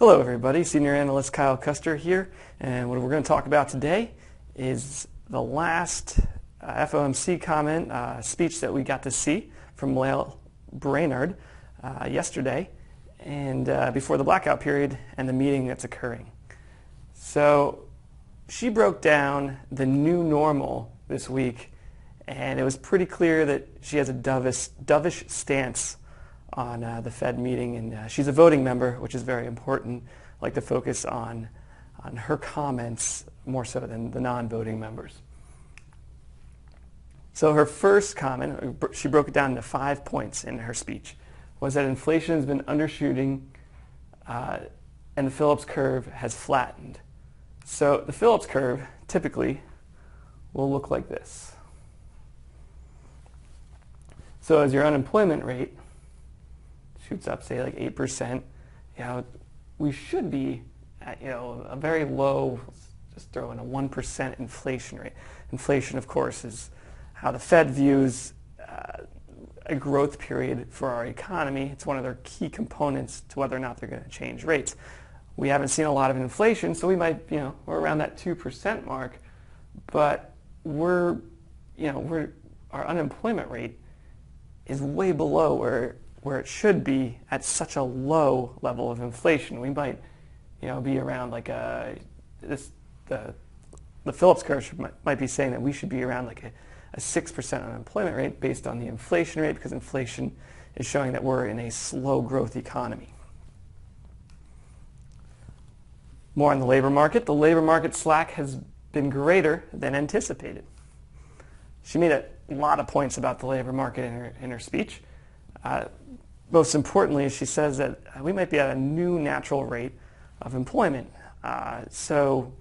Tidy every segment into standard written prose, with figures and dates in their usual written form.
Hello everybody, Senior Analyst Kyle Custer here, and what we're going to talk about today is the last FOMC comment speech that we got to see from Lael Brainard yesterday and before the blackout period and the meeting that's occurring. So she broke down the new normal this week, and it was pretty clear that she has a dovish stance on the Fed meeting, and she's a voting member, which is very important. I like to focus on her comments more so than the non-voting members. So her first comment, she broke it down into 5 points in her speech, was that inflation has been undershooting and the Phillips curve has flattened. So the Phillips curve typically will look like this. So as your unemployment rate shoots up, say like 8%, we should be at a very low, just throw in a 1% inflation rate. Inflation, of course, is how the Fed views a growth period for our economy. It's one of their key components to whether or not they're going to change rates. We haven't seen a lot of inflation, so we might, we're around that 2% mark, but our unemployment rate is way below where it should be at such a low level of inflation. We might, be around like the Phillips curve might be saying that we should be around like a 6% unemployment rate based on the inflation rate, because inflation is showing that we're in a slow growth economy. More on the labor market. The labor market slack has been greater than anticipated. She made a lot of points about the labor market in her speech. Most importantly, she says that we might be at a new natural rate of employment. So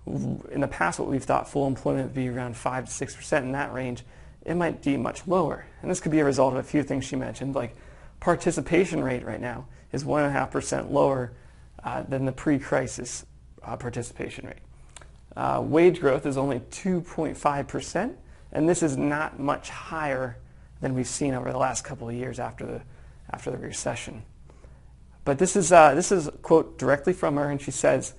in the past, what we've thought full employment would be around 5 to 6% in that range, it might be much lower. And this could be a result of a few things she mentioned, like participation rate right now is 1.5% lower than the pre-crisis participation rate. Wage growth is only 2.5%, and this is not much higher than we've seen over the last couple of years after the recession. But this is a quote directly from her, and she says,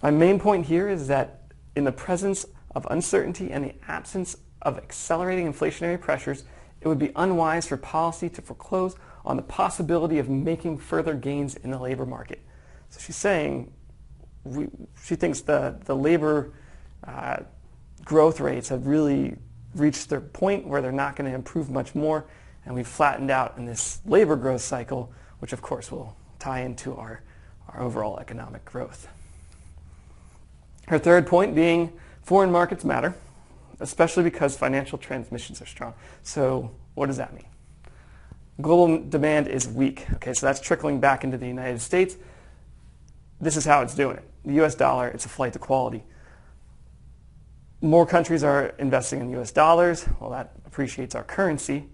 "My main point here is that in the presence of uncertainty and the absence of accelerating inflationary pressures, it would be unwise for policy to foreclose on the possibility of making further gains in the labor market." So she's saying she thinks the labor growth rates have really reached their point where they're not going to improve much more, and we've flattened out in this labor growth cycle, which of course will tie into our overall economic growth. Her third point being foreign markets matter, especially because financial transmissions are strong. So what does that mean? Global demand is weak. Okay, so that's trickling back into the United States. This is how it's doing it. The US dollar, it's a flight to quality. More countries are investing in US dollars. Well, that appreciates our currency.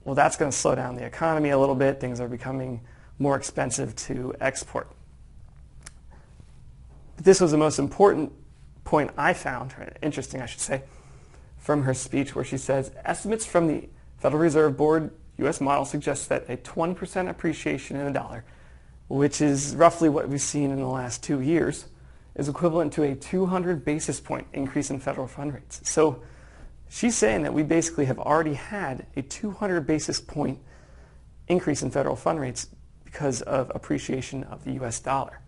Well, that's going to slow down the economy a little bit. Things are becoming more expensive to export. This was the most important point I found, interesting I should say, from her speech, where she says, estimates from the Federal Reserve Board US model suggest that a 20% appreciation in the dollar, which is roughly what we've seen in the last 2 years, is equivalent to a 200 basis point increase in federal fund rates. So she's saying that we basically have already had a 200 basis point increase in federal fund rates because of appreciation of the US dollar.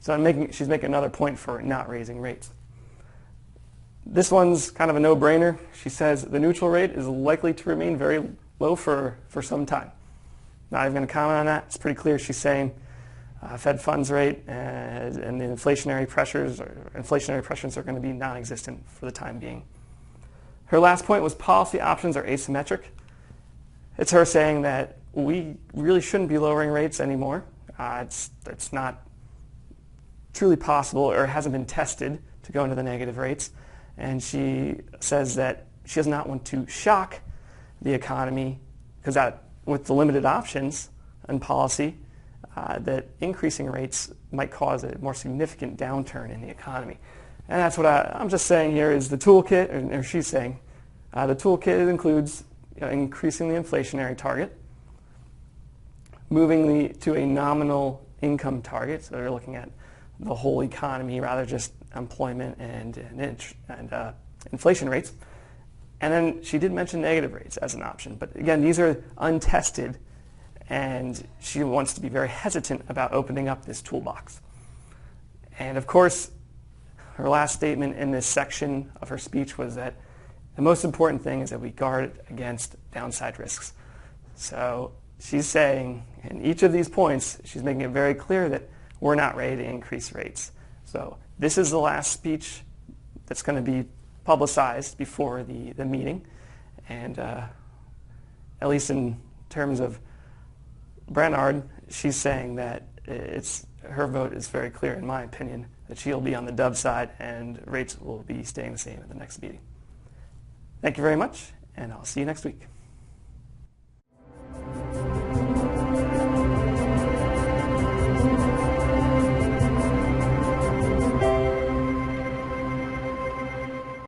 So she's making another point for not raising rates. This one's kind of a no-brainer. She says the neutral rate is likely to remain very low for some time. Not even going to comment on that. It's pretty clear she's saying Fed funds rate and the inflationary pressures are going to be non-existent for the time being. Her last point was policy options are asymmetric. It's her saying that we really shouldn't be lowering rates anymore. It's not truly possible, or hasn't been tested, to go into the negative rates. And she says that she does not want to shock the economy, because that, with the limited options and policy, that increasing rates might cause a more significant downturn in the economy. And that's what I'm just saying here is the toolkit, or she's saying, the toolkit includes increasing the inflationary target, moving to a nominal income target. So they're looking at the whole economy rather just employment and inflation rates. And then she did mention negative rates as an option. But again, these are untested, and she wants to be very hesitant about opening up this toolbox. And of course, her last statement in this section of her speech was that the most important thing is that we guard against downside risks. So she's saying in each of these points, she's making it very clear that we're not ready to increase rates. So this is the last speech that's going to be publicized before the meeting. And at least in terms of Brainard, she's saying that her vote is very clear, in my opinion, that she'll be on the dove side and rates will be staying the same at the next meeting. Thank you very much, and I'll see you next week.